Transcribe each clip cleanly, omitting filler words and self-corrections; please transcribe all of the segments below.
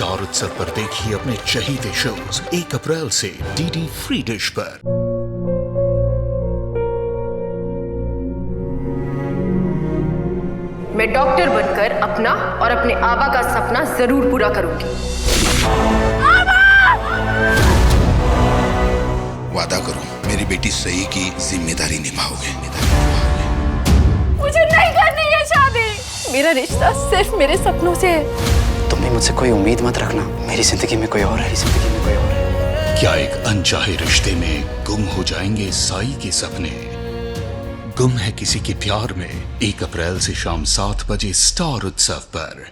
Star उत्सव पर देखिए अपने चहीते शोज 1 अप्रैल से डीडी फ्री डिश पर। मैं डॉक्टर बनकर अपना और अपने आबा का सपना जरूर पूरा करूंगी। वादा करो मेरी बेटी सही की जिम्मेदारी निभाओगे। मुझे नहीं करनी है शादी। मेरा रिश्ता सिर्फ मेरे सपनों से है। तुम भी मुझसे कोई उम्मीद मत रखना। मेरी जिंदगी में कोई और है, जिंदगी में कोई और है। क्या एक अनचाहे रिश्ते में गुम हो जाएंगे साई के सपने? गुम है किसी के प्यार में 1 अप्रैल से शाम 7 बजे स्टार उत्सव पर।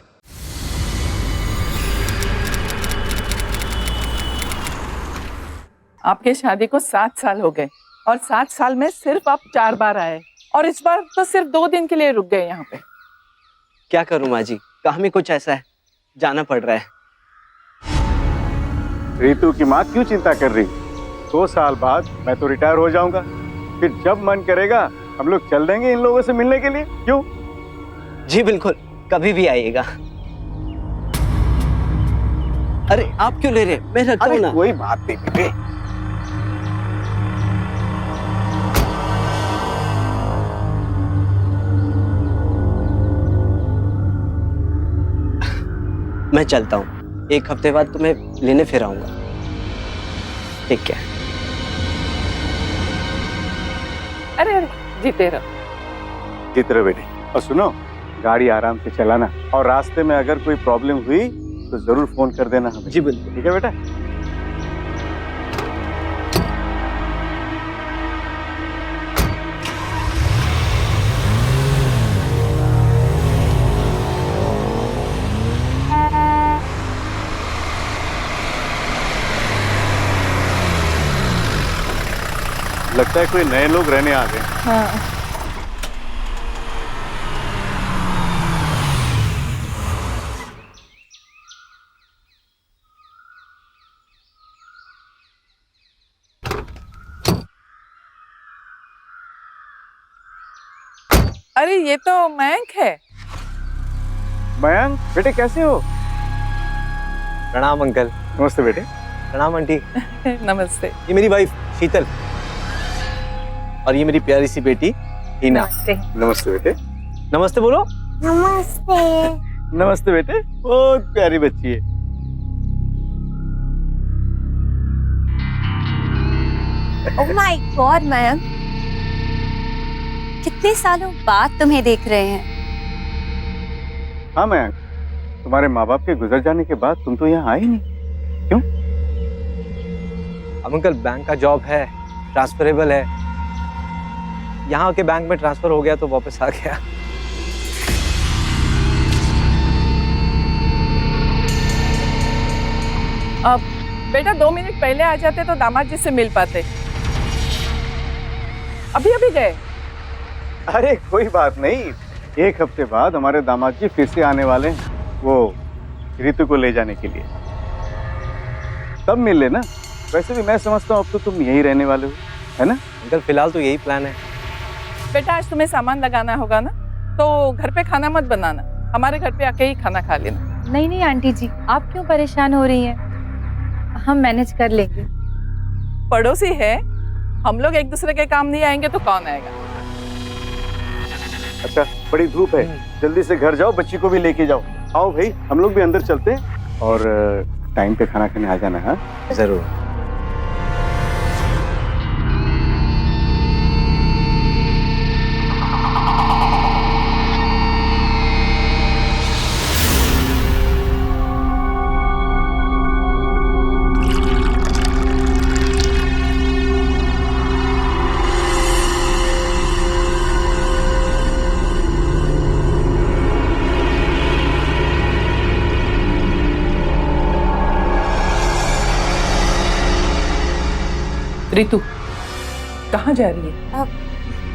आपके शादी को 7 साल हो गए और 7 साल में सिर्फ आप 4 बार आए और इस बार तो सिर्फ 2 दिन के लिए रुक गए यहाँ पे। क्या करूं माँ जी, काम में कुछ ऐसा है, जाना पड़ रहा है। रितु की माँ क्यों चिंता कर रही? 2 साल बाद मैं तो रिटायर हो जाऊंगा, फिर जब मन करेगा हम लोग चल देंगे इन लोगों से मिलने के लिए। क्यों? जी बिल्कुल, कभी भी आइएगा। अरे आप क्यों ले रहे? मैं रखता हूं ना। कोई बात नहीं बेटे। मैं चलता हूँ, 1 हफ्ते बाद तुम्हें लेने फिर आऊंगा। ठीक है? अरे अरे जीते रहो। जीते रहो बेटे। और सुनो, गाड़ी आराम से चलाना और रास्ते में अगर कोई प्रॉब्लम हुई तो जरूर फोन कर देना हमें। जी बिल्कुल। ठीक है बेटा? लगता है कोई नए लोग रहने आ गए। हाँ। अरे ये तो मयंक है। मयंक बेटे कैसे हो? प्रणाम अंकल। नमस्ते बेटे। प्रणाम आंटी। नमस्ते। ये मेरी वाइफ शीतल और ये मेरी प्यारी सी बेटी हीना। नमस्ते बेटे। नमस्ते बोलो। नमस्ते। नमस्ते बेटे, बहुत प्यारी बच्ची है। ओह माय गॉड मयंक, कितने सालों बाद तुम्हें देख रहे हैं। हाँ मयंक, तुम्हारे माँ बाप के गुजर जाने के बाद तुम तो यहाँ आए नहीं, क्यों? अब अंकल बैंक का जॉब है, ट्रांसफरेबल है। यहाँ के बैंक में ट्रांसफर हो गया तो वापस आ गया। अब बेटा 2 मिनट पहले आ जाते तो दामाद जी से मिल पाते। अभी अभी गए। अरे कोई बात नहीं, 1 हफ्ते बाद हमारे दामाद जी फिर से आने वाले हैं, वो रितु को ले जाने के लिए। तब मिल लेना। वैसे भी मैं समझता हूँ अब तो तुम यहीं रहने वाले हो, है ना? अंकल फिलहाल तो यही प्लान है। बेटा आज तुम्हें सामान लगाना होगा ना, तो घर पे खाना मत बनाना, हमारे घर पे आके ही खाना खा लेना। नहीं नहीं आंटी जी, आप क्यों परेशान हो रही हैं? हम मैनेज कर लेंगे। पड़ोसी है, हम लोग एक दूसरे के काम नहीं आएंगे तो कौन आएगा? अच्छा, बड़ी धूप है, जल्दी से घर जाओ, बच्ची को भी लेके जाओ। आओ भाई, हम लोग भी अंदर चलते हैं और टाइम पे खाना खाने आ जाना। हाँ जरूर। रितु कहाँ जा रही है?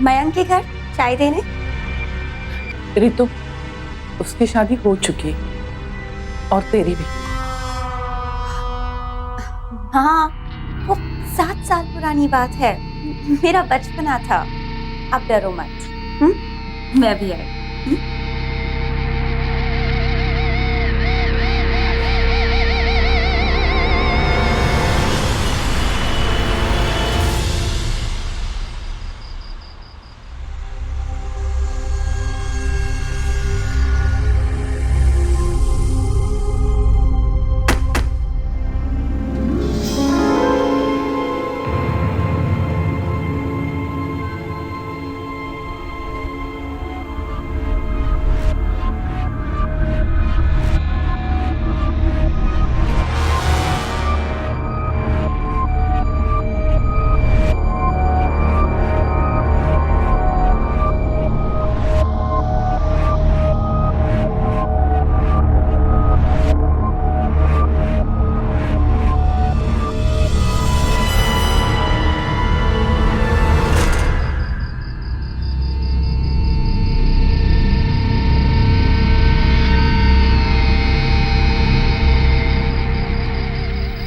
मयंक के घर चाय देने। रितु, उसकी शादी हो चुकी है और तेरी भी। हाँ, वो 7 साल पुरानी बात है, मेरा बचपना था। अब डरो मत। मैं भी आई।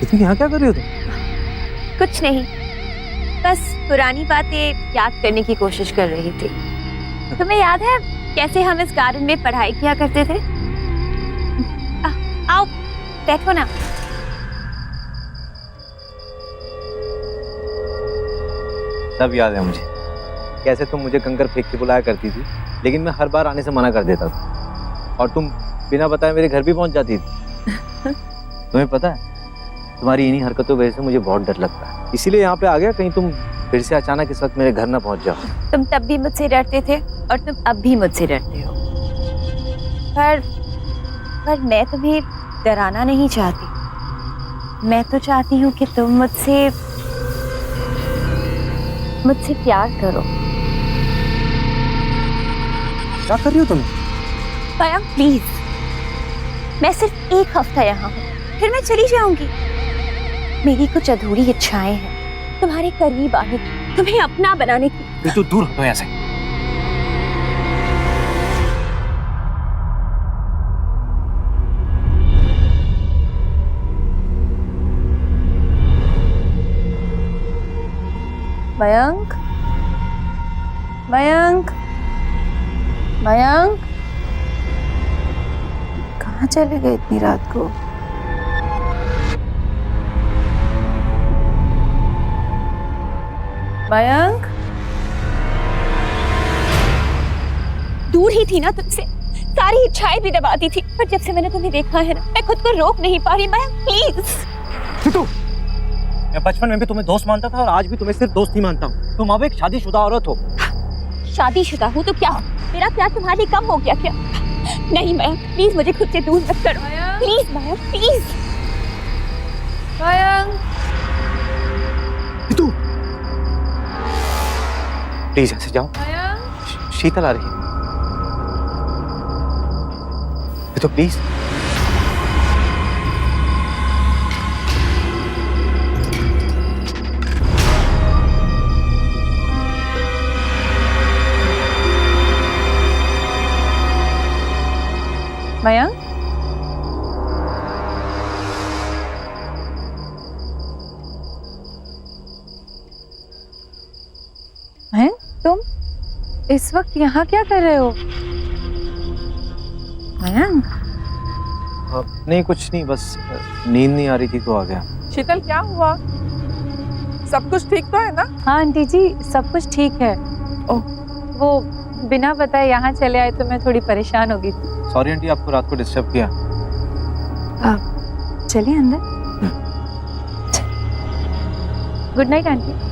रितु यहाँ क्या कर रही हो तुम? कुछ नहीं, बस पुरानी बातें याद करने की कोशिश कर रही थी। तुम्हें याद है कैसे हम इस गार्डन में पढ़ाई किया करते थे? आओ बैठो ना। सब याद है मुझे, कैसे तुम मुझे कंकर फेंक के बुलाया करती थी, लेकिन मैं हर बार आने से मना कर देता था और तुम बिना बताए मेरे घर भी पहुंच जाती थी। तुम्हें पता है, तुम्हारी इन्हीं हरकतों की वजह से मुझे बहुत डर लगता है, इसीलिए यहाँ पे आ गया, कहीं तुम फिर से अचानक इस वक्त मेरे घर ना पहुंच जाओ। तुम तब भी मुझसे डरते थे और तुम अब भी मुझसे डरते हो, पर मैं तुम्हें डराना नहीं चाहती। मैं तो चाहती हूँ कि तुम मुझसे प्यार करो। क्या कर रही हो तुम? मयंक प्लीज, मैं सिर्फ एक हफ्ता यहाँ हूँ, फिर मैं चली जाऊंगी। मेरी कुछ अधूरी इच्छाएं हैं, तुम्हारे करीब आने की, तुम्हें अपना बनाने की। रितु दूर हटो यहाँ से। मयंक, मयंक, मयंक, कहाँ चले गए इतनी रात को? मयंक, दूर ही थी ना तुमसे, सारी इच्छाएं भी दबाती थी, पर जब से मैंने तुम्हें देखा है ना, मैं खुद को रोक नहीं पा रही। मयंक प्लीज। रितु, मैं बचपन में भी तुम्हें दोस्त मानता था और आज भी तुम्हें सिर्फ दोस्त ही मानता हूँ। तुम अब एक शादीशुदा औरत हो। शादीशुदा हूँ तो क्या हो? मेरा प्यार तुम्हारे लिए कम हो गया क्या? नहीं मयंक प्लीज, मुझे खुद से दूर मत करो। Please Mayank please. Mayank, Ritu please ऐसे जाओ, शीतल आ रही है। रितु प्लीज। मयंक, मयंक, तुम इस वक्त यहाँ क्या कर रहे हो? मयंक, नहीं कुछ नहीं, बस नींद नहीं आ रही थी तो आ गया। शीतल क्या हुआ? सब कुछ ठीक तो है ना? हाँ आंटी जी, सब कुछ ठीक है। ओह, वो बिना बताए यहाँ चले आए तो मैं थोड़ी परेशान हो गई थी। सॉरी आंटी, आपको रात को डिस्टर्ब किया। चलिए अंदर। Good night aunty.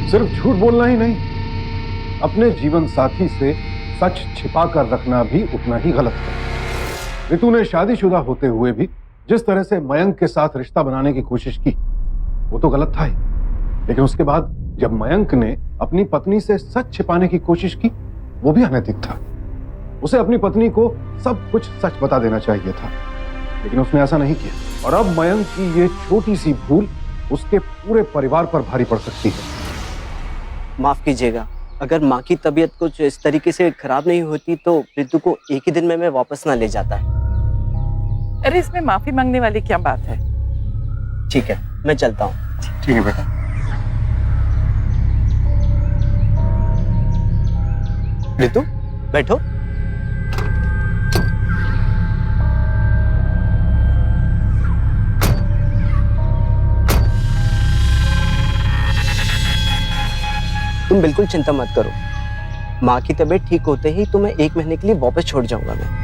सिर्फ झूठ बोलना ही नहीं, अपने जीवन साथी से सच छिपा कर रखना भी उतना ही गलत है। रितु ने शादीशुदा होते हुए भी जिस तरह से मयंक के साथ रिश्ता बनाने की कोशिश की, वो तो गलत था ही, लेकिन उसके बाद जब मयंक ने अपनी पत्नी से सच छिपाने की कोशिश की, वो भी अनैतिक था। उसे अपनी पत्नी को सब कुछ सच बता देना चाहिए था, लेकिन उसने ऐसा नहीं किया। और अब मयंक की ये छोटी सी भूल उसके पूरे परिवार पर भारी पड़ सकती है। माफ कीजिएगा, अगर माँ की तबीयत कुछ इस तरीके से खराब नहीं होती तो रितु को एक ही दिन में मैं वापस ना ले जाता है। अरे इसमें माफी मांगने वाली क्या बात है? ठीक है, मैं चलता हूँ। ठीक है बेटा। रितु बैठो। तुम बिल्कुल चिंता मत करो, माँ की तबीयत ठीक होते ही तुम्हें 1 महीने के लिए वापस छोड़ जाऊंगा मैं।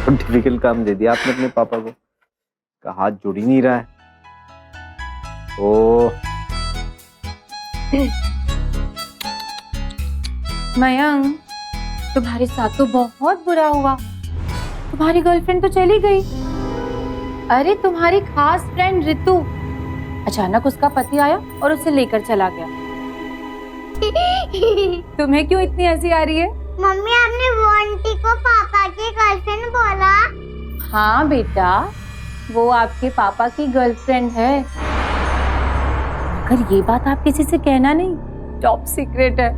बहुत डिफिकल्ट काम दे दिया आपने अपने पापा को, का हाथ जुड़ ही नहीं रहा है। ओ मयंक, तुम्हारे साथ तो बहुत बुरा हुआ। तुम्हारी गर्लफ्रेंड तो चली गई। अरे तुम्हारी खास फ्रेंड रितु, अचानक उसका पति आया और उसे लेकर चला गया। तुम्हें क्यों इतनी हंसी आ रही है? मम्मी, आपने वो आंटी को पापा की गर्लफ्रेंड बोला? हाँ बेटा, वो आपके पापा की गर्लफ्रेंड है। मगर ये बात आप किसी से कहना नहीं, टॉप सीक्रेट है।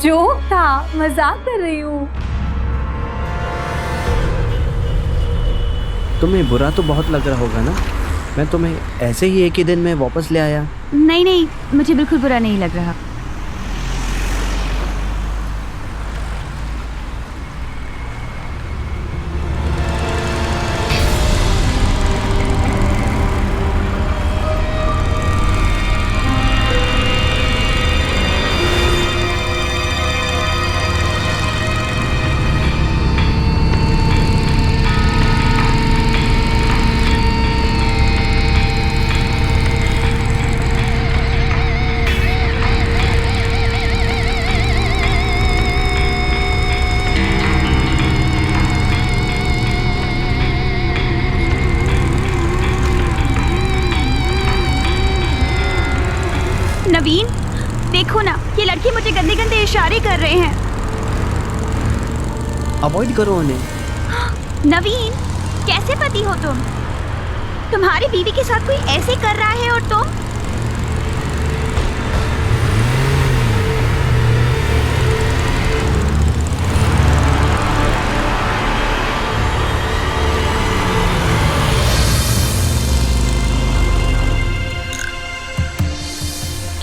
जोक था, मजाक कर रही हूँ। तुम्हें बुरा तो बहुत लग रहा होगा ना? मैं तुम्हें ऐसे ही एक ही दिन में वापस ले आया। नहीं नहीं, मुझे बिल्कुल बुरा नहीं लग रहा। नवीन, देखो ना, ये लड़के मुझे गंदे गंदे इशारे कर रहे हैं। अवॉइड करो उन्हें। नवीन, कैसे पति हो तुम? तुम्हारी बीवी के साथ कोई ऐसे कर रहा है और तुम?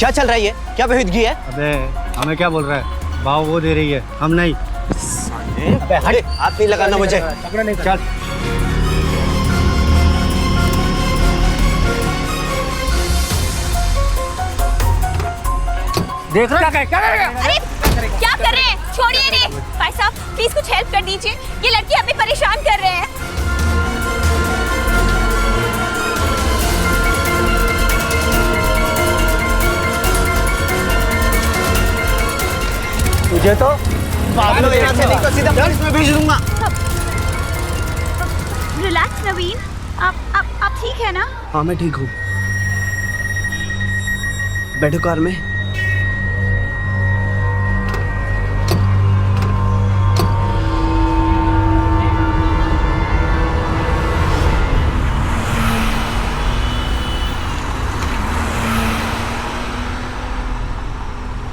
क्या चल रहा है ये? क्या बहिदगी है? अबे हमें क्या बोल रहा है? भाव वो दे रही है, हम नहीं। अरे हाथ नहीं लगाना मुझे। चल। देख रहा है क्या करेगा? अरे क्या कर रहे हैं? छोड़िए इन्हें। भाई साहब, प्लीज कुछ हेल्प कर दीजिए, ये लड़के हमें परेशान कर रहे हैं। तुझे तो पागल यहाँ से नहीं तो सीधा पुलिस में भेज दूंगा। रिलैक्स नवीन, आप ठीक है ना? हाँ मैं ठीक हूँ। बैठो कार में।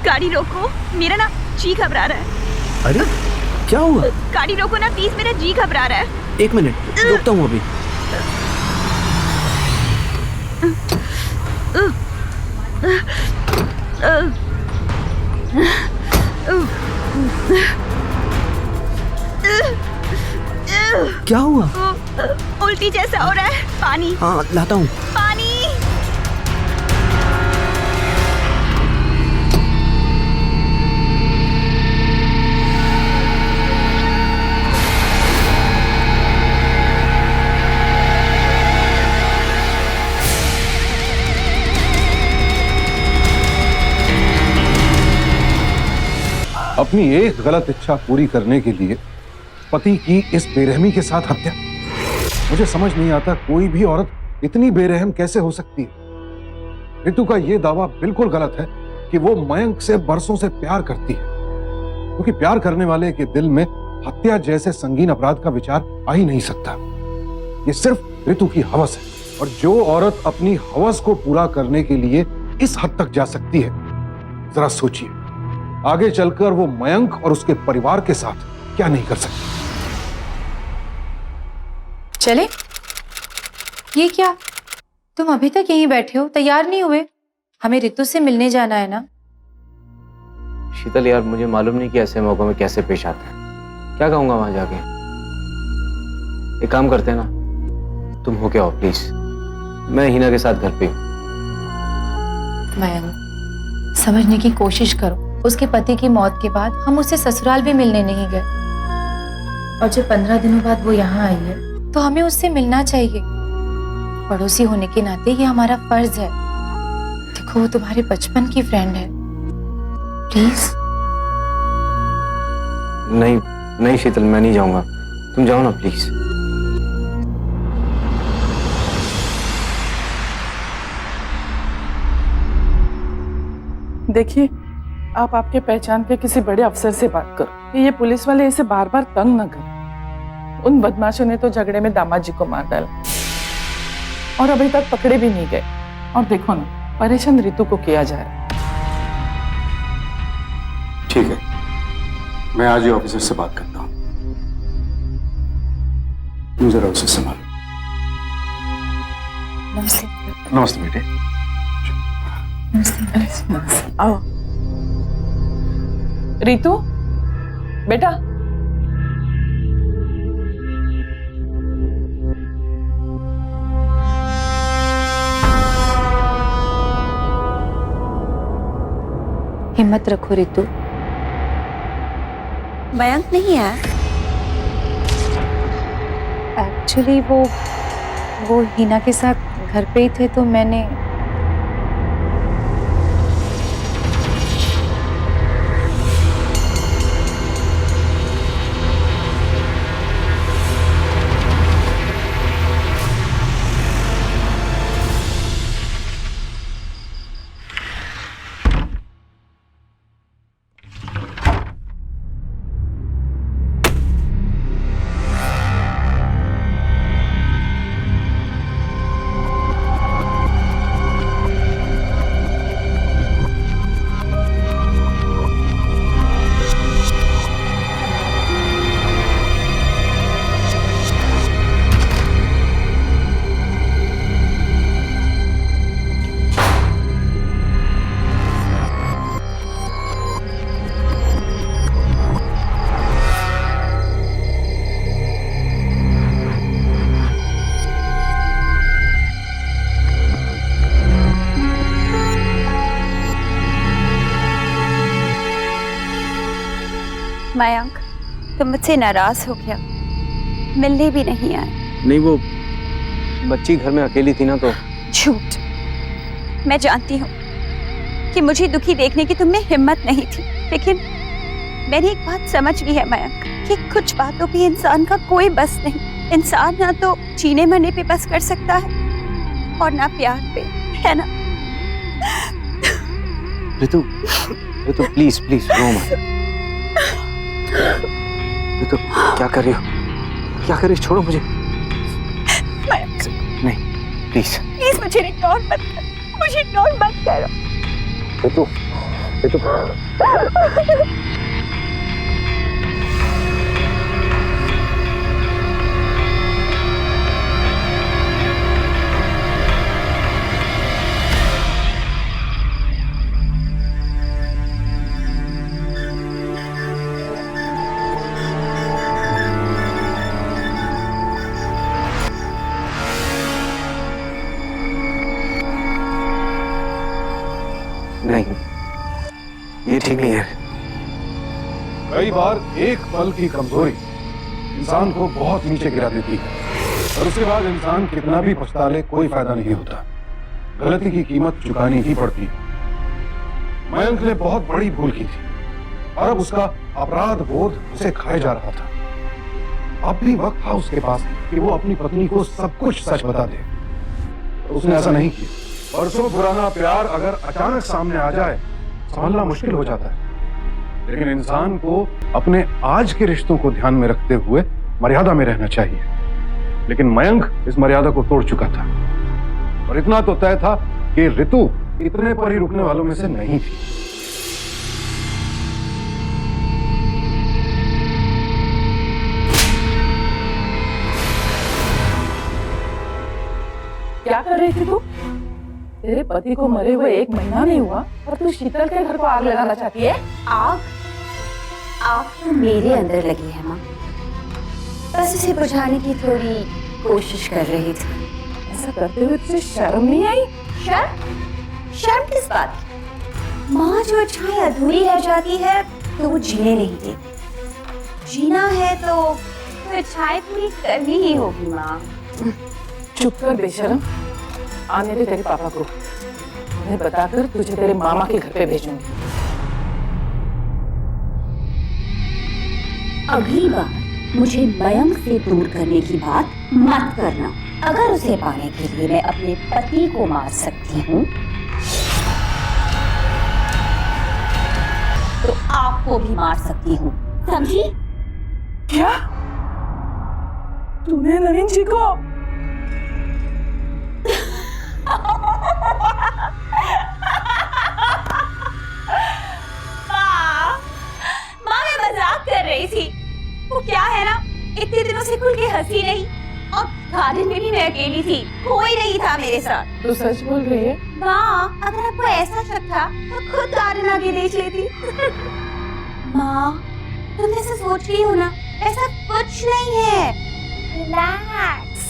गाड़ी रोको, मेरा ना जी घबरा रहा है। अरे क्या हुआ? गाड़ी रोको ना प्लीज, मेरा जी घबरा रहा है। एक मिनट, रुकता हूँ अभी। क्या हुआ? उल्टी जैसा हो रहा है। पानी। हाँ लाता हूँ। पानी। अपनी एक गलत इच्छा पूरी करने के लिए पति की इस बेरहमी के साथ हत्या। मुझे समझ नहीं आता कोई भी औरत इतनी बेरहम कैसे हो सकती है। रितु का यह दावा बिल्कुल गलत है कि वो मयंक से बरसों से प्यार करती है, क्योंकि प्यार करने वाले के दिल में हत्या जैसे संगीन अपराध का विचार आ ही नहीं सकता। ये सिर्फ रितु की हवस है, और जो औरत अपनी हवस को पूरा करने के लिए इस हद तक जा सकती है, जरा सोचिए आगे चलकर वो मयंक और उसके परिवार के साथ क्या नहीं कर सकती। चले? ये क्या, तुम अभी तक यहीं बैठे हो, तैयार नहीं हुए? हमें रितु से मिलने जाना है ना। शीतल यार, मुझे मालूम नहीं कि ऐसे मौकों में कैसे पेश आता है। क्या कहूंगा वहां जाके? एक काम करते हैं ना, तुम हो क्या हो प्लीज, मैं हिना के साथ घर पे हूं। मयंक, समझने की कोशिश करो, उसके पति की मौत के बाद हम उससे ससुराल भी मिलने नहीं गए। और जब 15 दिनों बाद वो यहाँ आई है तो हमें उससे मिलना चाहिए। पड़ोसी होने के नाते ये हमारा फर्ज है। देखो वो तुम्हारे बचपन की फ्रेंड है, प्लीज। नहीं नहीं शीतल, मैं नहीं जाऊंगा, तुम जाओ ना प्लीज। देखिए, आप आपके पहचान के किसी बड़े अफसर से बात करो कि ये पुलिस वाले इसे बार बार तंग न करें। उन बदमाशों ने तो झगड़े में दामाद जी को मार डाला और अभी तक पकड़े भी नहीं गए। और देखो ना, परेशान रितु को किया जा रहा है। ठीक है, मैं आज ही ऑफिसर से बात करता हूँ। तुम जरा उसे संभालो। नमस्ते। नमस्ते बेटे। नमस्ते। आओ रितु, बेटा। हिम्मत रखो रितु। मयंक नहीं आया? एक्चुअली वो हिना के साथ घर पे ही थे तो मैंने मयंक, तुम मुझसे नाराज हो गया, मिलने भी नहीं आए। नहीं, वो बच्ची घर में अकेली थी ना तो। झूठ। मैं जानती हूँ कि मुझे दुखी देखने की तुम में हिम्मत नहीं थी, लेकिन मैंने एक बात समझ ली है मयंक कि कुछ बातों पे इंसान का कोई बस नहीं। इंसान ना तो जीने मरने पे बस कर सकता है और ना प्यार पे, है ना? रितु, रितु प्लीज प्लीज रो मत। रितु क्या कर रही हो? क्या कर रही हो? छोड़ो मुझे। नहीं प्लीज प्लीज मुझे इग्नोर मत कर, मुझे इग्नोर मत करो। रितु, रितु नहीं, ये ठीक नहीं है। कई बार एक पल की कमजोरी इंसान को बहुत नीचे गिरा देती है और उसके बाद इंसान कितना भी पछता ले कोई फायदा नहीं होता। गलती की कीमत चुकानी ही पड़ती है। मयंक ने बहुत बड़ी भूल की थी और अब उसका अपराध बोध उसे खाए जा रहा था। अब भी वक्त था उसके पास कि वो अपनी पत्नी को सब कुछ सच बता दे, तो उसने ऐसा नहीं किया। बरसों पुराना प्यार अगर अचानक सामने आ जाए संभलना मुश्किल हो जाता है, लेकिन इंसान को अपने आज के रिश्तों को ध्यान में रखते हुए मर्यादा में रहना चाहिए। लेकिन मयंक इस मर्यादा को तोड़ चुका था और इतना तो तय था कि रितु इतने पर ही रुकने वालों में से नहीं थी। क्या कर रही थी तू? तेरे पति को मरे हुए 1 महीना नहीं हुआ और तू शीतल के घर को आग लगाना चाहती है? आग? आग तो मेरे अंदर लगी है माँ, बस उसे बुझाने की थोड़ी कोशिश कर रही थी। ऐसा करते हुए तुझे शर्म नहीं आई? शर्म? शर्म किस बात की? माँ, जो इच्छाएं अधूरी रह जाती है तो वो जीने नहीं देती। जीना है तो तो इच्छाएं पूरी करनी ही होगी माँ। चुप कर बेशरम, आने दे तेरे पापा को। उन्हें बताकर तुझे तेरे मामा के घर पे भेजूंगी। अगली बार मुझे मयंक से दूर करने की बात मत करना। अगर उसे पाने के लिए मैं अपने पति को मार सकती हूँ तो आपको भी मार सकती हूँ, समझी? क्या तूने नवीन जी को? माँ मैं मजाक कर रही थी। वो क्या है ना, इतने दिनों से खुल के हंसी नहीं, और गार्डन में भी मैं अकेली थी, कोई नहीं था मेरे साथ। तू सच बोल रही है? माँ अगर आपको ऐसा शक था तो खुद गार्डन आगे देख लेती। माँ तुम ऐसा सोच रही हो ना, ऐसा कुछ नहीं है। रिलैक्स।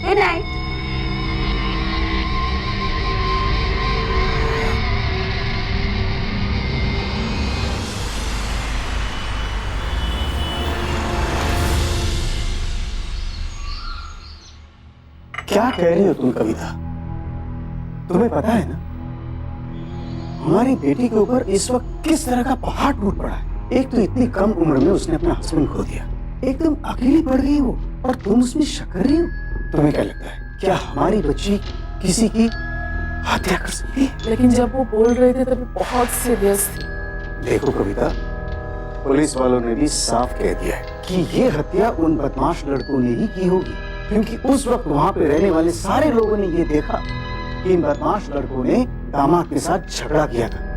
Good night. क्या कह रही हो तुम कविता? तुम्हें पता है ना हमारी बेटी के ऊपर इस वक्त किस तरह का पहाड़ टूट पड़ा है। एक तो इतनी कम उम्र में उसने अपना हस्बैंड खो दिया, एकदम अकेली पड़ गई वो, और तुम उसमें शक कर रही हो। तुम्हें क्या लगता है क्या हमारी बच्ची किसी की हत्या कर सकती है? लेकिन जब वो बोल रहे थे तभी बहुत सीरियस थी। देखो कविता, पुलिस वालों ने भी साफ कह दिया है कि ये हत्या उन बदमाश लड़कों ने ही की होगी, क्योंकि उस वक्त वहां पे रहने वाले सारे लोगों ने ये देखा कि इन बदमाश लड़कों ने दामाद के साथ झगड़ा किया था।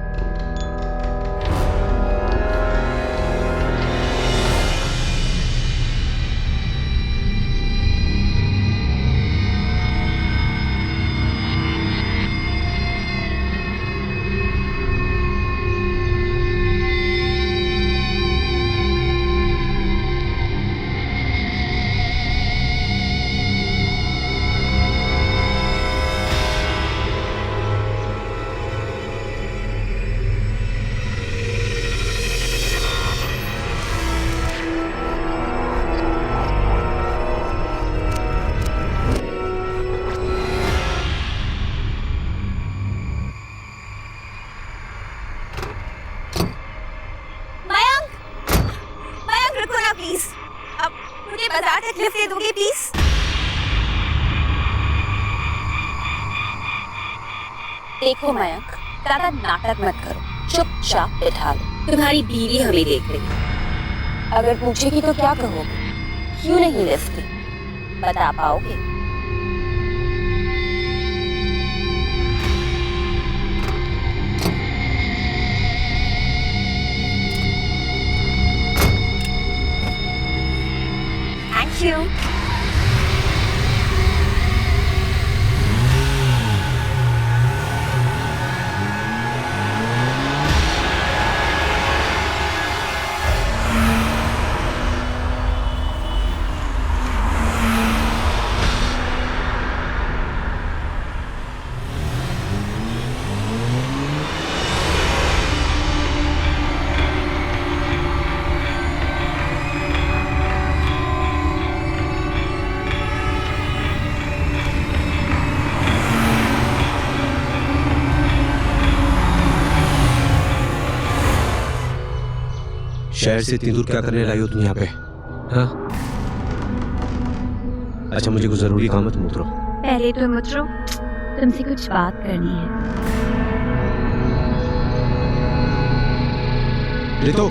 बाजार तक लिफ्ट दे दोगे प्लीज? देखो मयंक, ज्यादा नाटक मत करो, चुपचाप बैठा लो। तुम्हारी बीवी हमें देख रही है, अगर पूछेगी तो क्या कहोगे? क्यों नहीं लिफ्ट दी? बता पाओगे? Thank you. शहर से इतनी दूर क्या करने लाई हो तुम यहाँ पे? हाँ? अच्छा, मुझे कुछ जरूरी काम है, तुम उतरो। पहले तुम उतरो, तुमसे कुछ बात करनी है। रितु,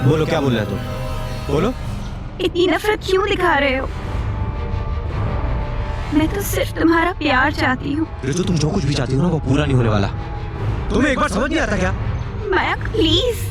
बोलो क्या बोलना है तुम? बोलो। इतनी नफरत क्यों दिखा रहे हो? मैं तो सिर्फ तुम्हारा प्यार चाहती हूँ। रितु, तुम जो कुछ भी चाहती हो ना वो पूरा नहीं होने वाला। तुम्हें एक बार समझ नहीं आता क्या? मयंक प्लीज।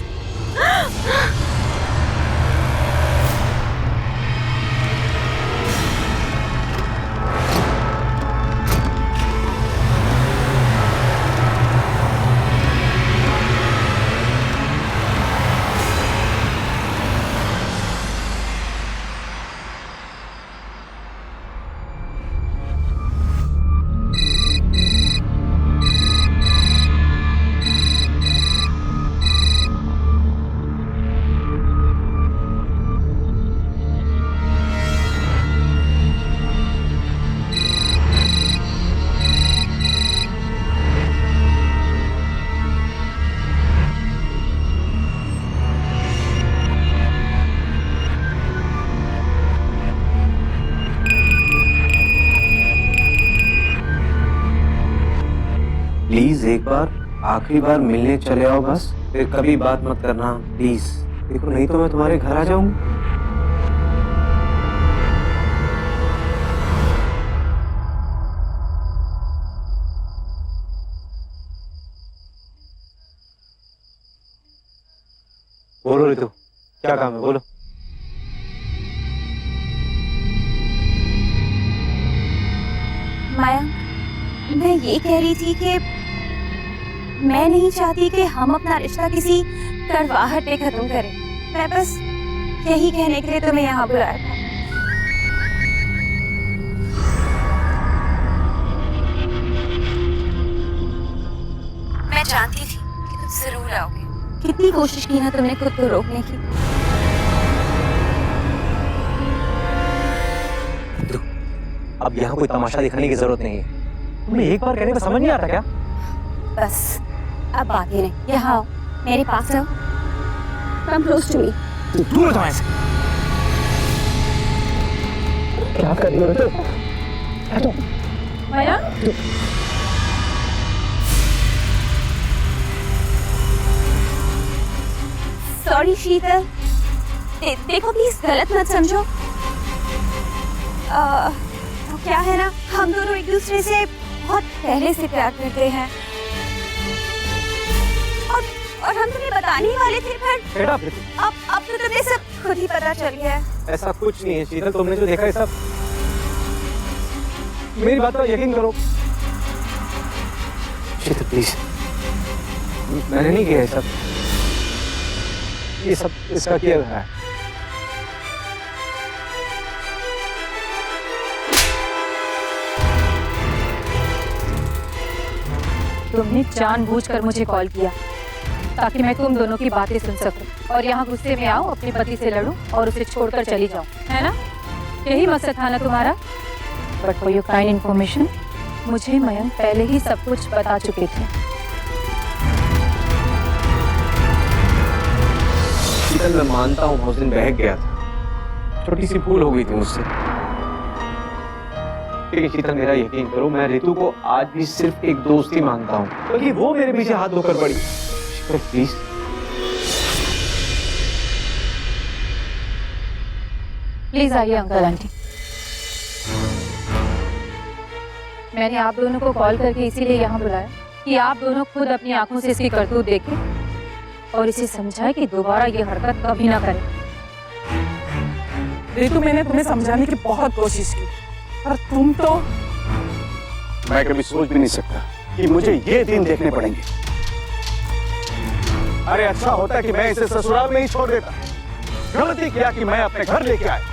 एक बार आखिरी बार मिलने चले आओ बस, फिर कभी बात मत करना प्लीज। देखो नहीं तो मैं तुम्हारे घर आ जाऊंगा। बोलो रितु, क्या काम है, बोलो। माया, मैं ये कह रही थी कि मैं नहीं चाहती कि हम अपना रिश्ता किसी कड़वाहट पे खत्म करें। मैं बस यही कहने के लिए तुम्हें यहाँ बुलाया था। मैं जानती थी कि तुम जरूर आओगे। कितनी कोशिश की ना तुमने खुद को रोकने की। अब यहाँ कोई तमाशा दिखाने की जरूरत नहीं है। तुम्हें एक बार कहने का समझ नहीं आता क्या? बस अब बात ही नहीं, यहाँ आओ, मेरे पास आओ। Come close to me. तू दूर हो जाओ ऐसे। क्या कर रही हो रितु? हटो। माया? सॉरी शीतल, देखो प्लीज गलत मत समझो। तो क्या है ना, हम दोनों एक दूसरे से बहुत पहले से प्यार करते हैं और हम तुम्हें बताने ही वाले थे, पर अब तो तुम्हें सब खुद ही पता चल गया है। ऐसा कुछ नहीं है शीतल, तुमने जो देखा है सब, मेरी बात पर यकीन करो। शीतल प्लीज, मैंने नहीं किया ये सब इसका किया गया है। तुमने जानबूझकर मुझे कॉल किया ताकि मैं तुम दोनों की बातें सुन सकूं और यहाँ गुस्से में आऊं, अपने पति से लड़ूं और उसे छोड़कर चली जाऊं, है ना? यही मकसद था ना तुम्हारा? But for your kind information, मुझे मयंक पहले ही सब कुछ बता चुके थे। शीतल, मैं मानता हूँ उस दिन बहक गया था, छोटी सी भूल हो गई थी मुझसे। लेकिन शीतल मेरा यकीन करो, मैं रितु को आज भी सिर्फ एक दोस्त ही मानता हूँ, क्योंकि वो मेरे पीछे हाथ धोकर पड़ी। शीतल प्लीज। प्लीज आइए अंकल आंटी। मैंने आप दोनों को कॉल करके इसीलिए यहाँ बुलाया कि आप दोनों खुद अपनी आंखों से इसकी करतूत देखें और इसे समझाएं कि दोबारा ये हरकत कभी ना करे। रितु, मैंने तुम्हें समझाने की बहुत कोशिश की, पर तुम तो। मैं कभी सोच भी नहीं सकता कि मुझे ये दिन देखने पड़ेंगे। अरे अच्छा होता कि मैं इसे ससुराल में ही छोड़ देता। गलती किया कि मैं अपने घर लेके आया।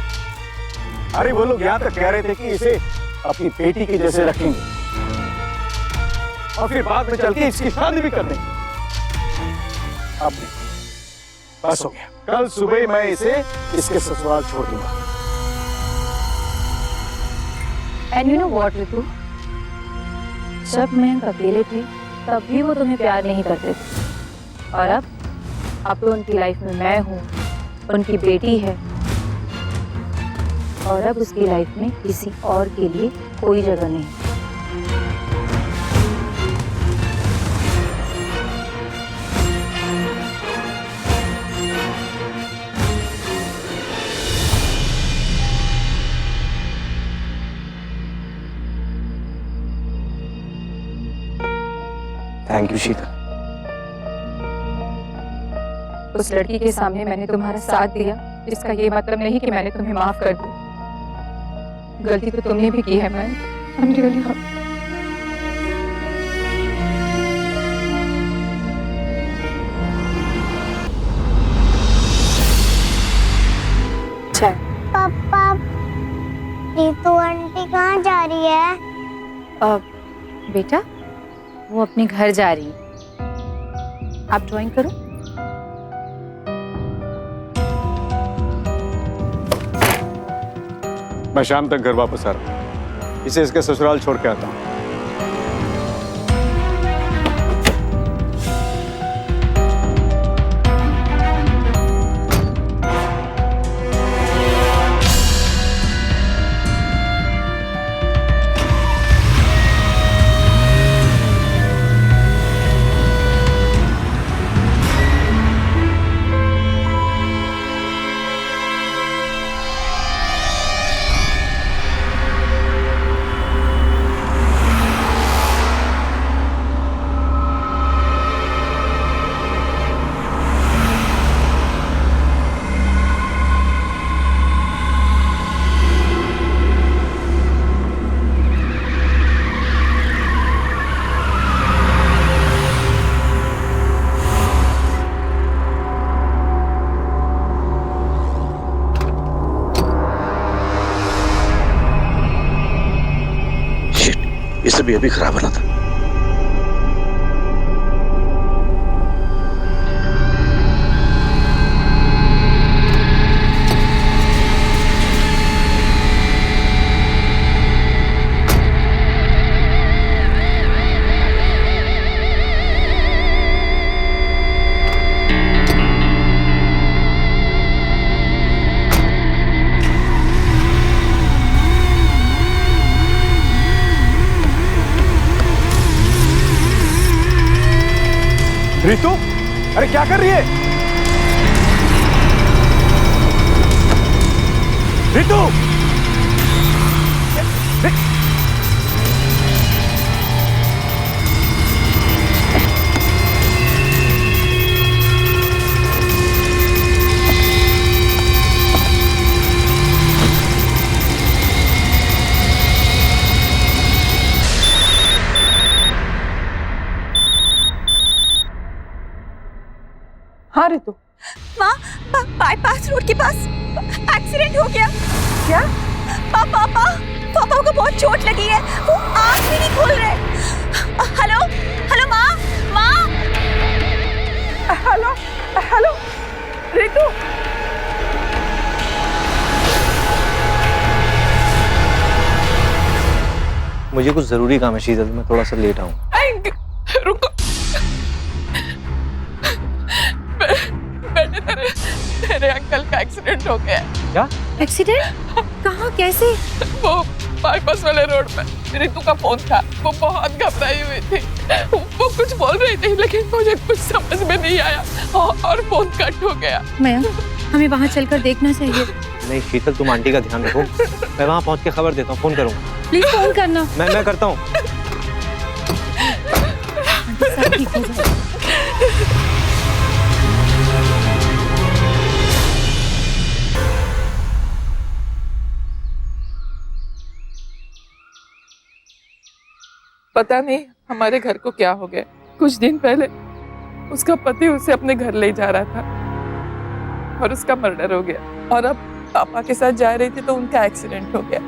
अरे वो लोग यहाँ तक कह रहे थे कि इसे अपनी बेटी के जैसे रखेंगे और फिर बाद में चल के इसकी शादी भी कर देंगे। अब नहीं, बस हो गया। कल सुबह मैं इसे इसके ससुराल छोड़ दूंगा। And you know what Ritu, जब मयंक अकेले थे तब भी वो तुम्हें प्यार नहीं करते थे, और अब तो उनकी लाइफ में मैं हूँ, उनकी बेटी है, और अब उसकी लाइफ में किसी और के लिए कोई जगह नहीं। थैंक यू शीतल। उस लड़की के सामने मैंने तुम्हारा साथ दिया, इसका ये मतलब नहीं कि मैंने तुम्हें माफ कर दिया। गलती तो तुमने भी की है मैम। I'm really sorry। पापा, रितु आंटी कहाँ जा रही है? बेटा, वो अपने घर जा रही है। आप ड्राइंग करो। मैं शाम तक घर वापस आ रहा हूँ। इसे इसके ससुराल छोड़ के आता हूँ। इससे भी अभी खराब बना था। रितु, अरे क्या कर रही है? रितु! हाँ रितु। माँ, बाईपास रोड के पास एक्सीडेंट हो गया। क्या? पापा को बहुत चोट लगी है, वो आँख भी नहीं खोल रहे। हेलो हेलो माँ, माँ। Hello hello Ritu. मुझे कुछ जरूरी काम है शीतल, मैं थोड़ा सा लेट आऊँ। रुको, बेटे तेरे अंकल का एक्सीडेंट हो गया है। क्या एक्सीडेंट? कहाँ, कैसे? वो बाईपास वाले रोड पे रितु का फोन था, वो बहुत घबराई हुई थी, वो कुछ बोल रही थी लेकिन मुझे कुछ समझ में नहीं आया और फोन कट हो गया। मयंक, हमें वहाँ चलकर देखना चाहिए। नहीं शीतल, तुम आंटी का ध्यान रखो, मैं वहाँ पहुँच के खबर देता हूँ, फोन करूँगा। प्लीज फोन करना। मैं करता हूँ। सब ठीक हो जाएगा। पता नहीं हमारे घर को क्या हो गया। कुछ दिन पहले उसका पति उसे अपने घर ले जा रहा था और उसका मर्डर हो गया, और अब पापा के साथ जा रही थी तो उनका एक्सीडेंट हो गया।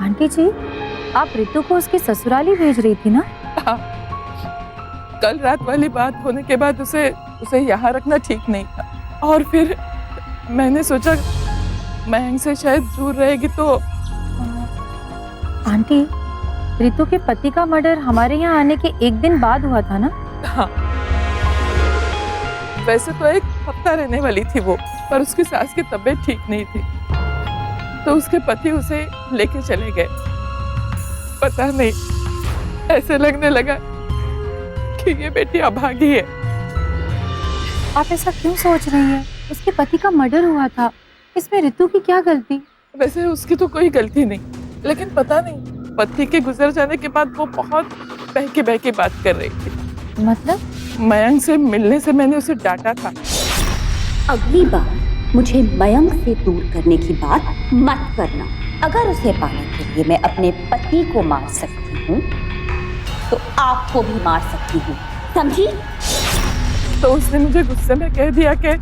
आंटी जी, आप रितु को उसके ससुराल ही भेज रही थी ना? हाँ, कल रात वाली बात होने के बाद उसे यहाँ रखना ठीक नहीं था, और फिर मैंने सोचा मयंक से शायद दूर रहेगी तो। आंटी, रितु के पति का मर्डर हमारे यहाँ आने के एक दिन बाद हुआ था ना? हाँ, वैसे तो एक हफ्ता रहने वाली थी वो, पर उसकी सास की तबीयत ठीक नहीं थी तो उसके पति उसे लेके चले गए। पता नहीं, ऐसे लगने लगा कि ये बेटी अभागी है। आप ऐसा क्यों सोच रही हैं? उसके पति का मर्डर हुआ था, इसमें रितु की क्या गलती? वैसे उसकी तो कोई गलती नहीं, लेकिन पता नहीं पति के गुजर जाने के बाद वो बहुत बहकी बात कर रही थी। मतलब? मयंक से मिलने से मैंने उसे डांटा था। अगली बार मुझे मयंक से दूर करने की बात मत करना। अगर उसे पाने के लिए मैं अपने पति को मार सकती हूँ तो आपको भी मार सकती हूँ, समझी? तो उसने मुझे गुस्से में कह दिया कि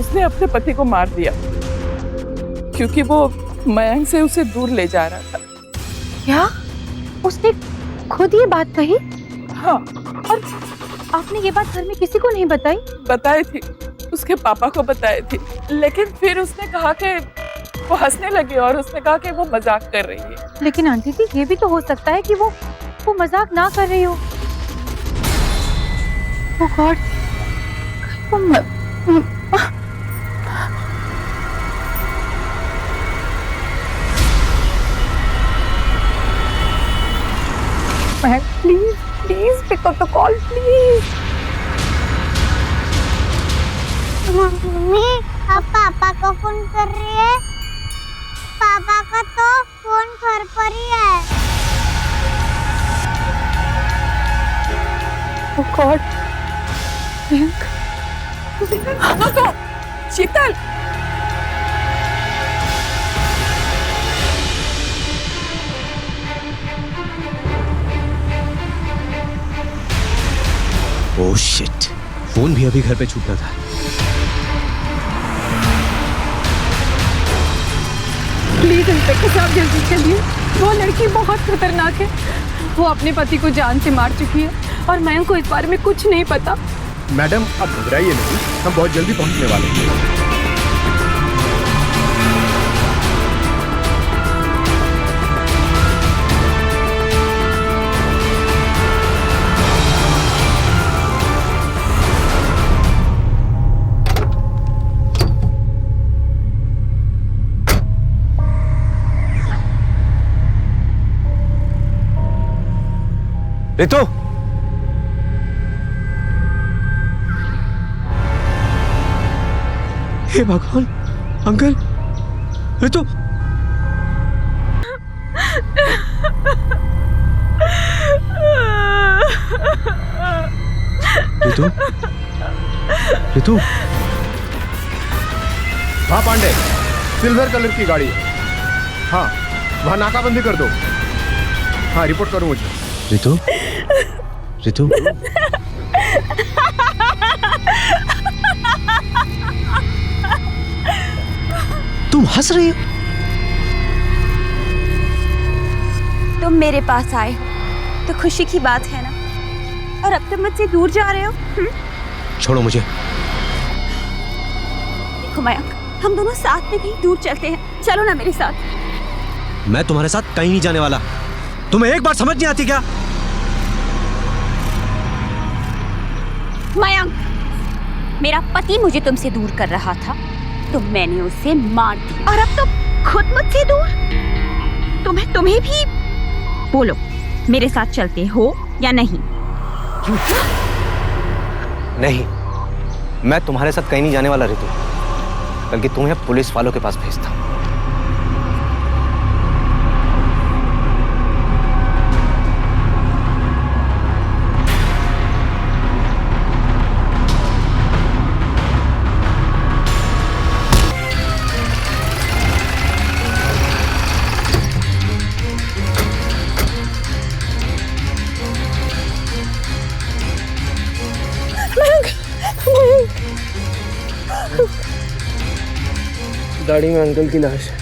उसने अपने पति को मार दिया क्योंकि वो मयंक से उसे दूर ले जा रहा था। क्या? उसने खुद ये बात कही? हाँ। और आपने ये बात घर में किसी को नहीं बताई? बताई थी, उसके पापा को बताई थी, लेकिन फिर उसने कहा कि वो हंसने लगी और उसने कहा कि वो मजाक कर रही है। लेकिन आंटी जी, ये भी तो हो सकता है कि वो मजाक ना कर रही हो। Oh god, please pick up the call please. Mummy, अब पापा को फोन कर रही है। पापा का तो फोन घर पर ही है। ओह गॉड, शीतल, ओह शिट, फोन भी अभी घर पे छूटा था। प्लीज इंस्पेक्टर साहब जल्दी चलिए। वो लड़की बहुत खतरनाक है। वो अपने पति को जान से मार चुकी है और मयंक को इस बारे में कुछ नहीं पता। मैडम अब घबराइए नहीं, हम बहुत जल्दी पहुंचने वाले हैं। रितु, हे भगवान, अंकल, रितु, रितु, रितु। हाँ पांडे, सिल्वर कलर की गाड़ी है। हाँ, वहां नाकाबंदी कर दो। हाँ, रिपोर्ट करो मुझे। रितु, रितु, तुम हंस रही हो? तुम मेरे पास आए हो तो खुशी की बात है ना, और अब तुम मुझसे दूर जा रहे हो। छोड़ो मुझे। देखो मयंक, हम दोनों साथ में कहीं दूर चलते हैं, चलो ना मेरे साथ। मैं तुम्हारे साथ कहीं नहीं जाने वाला। तुम्हें एक बार समझ नहीं आती क्या? मयंक, मेरा पति मुझे तुमसे दूर कर रहा था तो मैंने उसे मार दिया, और अब तुम खुद मुझसे दूर। तुम्हें भी बोलो, मेरे साथ चलते हो या नहीं? नहीं, मैं तुम्हारे साथ कहीं नहीं जाने वाला रितु, बल्कि तुम्हें पुलिस वालों के पास भेजता हूं। गाड़ी में अंकल की लाश है।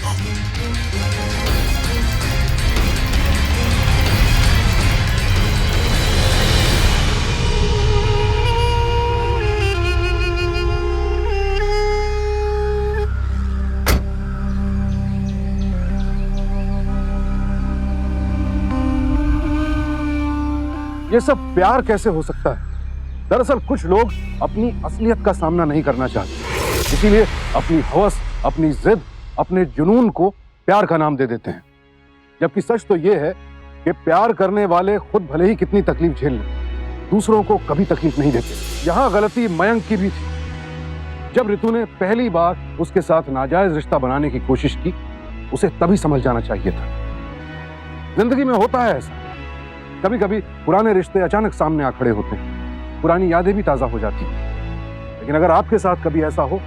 ये सब प्यार कैसे हो सकता है? दरअसल कुछ लोग अपनी असलियत का सामना नहीं करना चाहते, इसीलिए अपनी हवस, अपनी जिद, अपने जुनून को प्यार का नाम दे देते हैं। जबकि सच तो यह है कि प्यार करने वाले खुद भले ही कितनी तकलीफ झेल लें, दूसरों को कभी तकलीफ नहीं देते। यहां गलती मयंक की भी थी। जब रितु ने पहली बार उसके साथ नाजायज रिश्ता बनाने की कोशिश की, उसे तभी समझ जाना चाहिए था। जिंदगी में होता है ऐसा, कभी कभी पुराने रिश्ते अचानक सामने आ खड़े होते हैं, पुरानी यादें भी ताजा हो जाती हैं। लेकिन अगर आपके साथ कभी ऐसा हो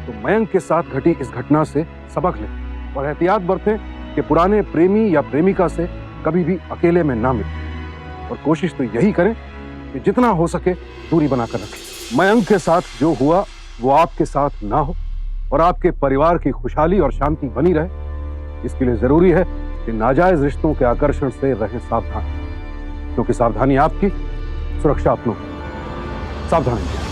तो मयंक के साथ घटी इस घटना से सबक लें और एहतियात बरतें कि पुराने प्रेमी या प्रेमिका से कभी भी अकेले में ना मिलें। और कोशिश तो यही करें कि जितना हो सके दूरी बनाकर रखें। मयंक के साथ जो हुआ वो आपके साथ ना हो और आपके परिवार की खुशहाली और शांति बनी रहे। इसके लिए जरूरी है कि नाजायज रिश्तों के आकर्षण से रहें सावधान, क्योंकि सावधानी आपकी, सुरक्षा अपनों की। सावधान रहिए।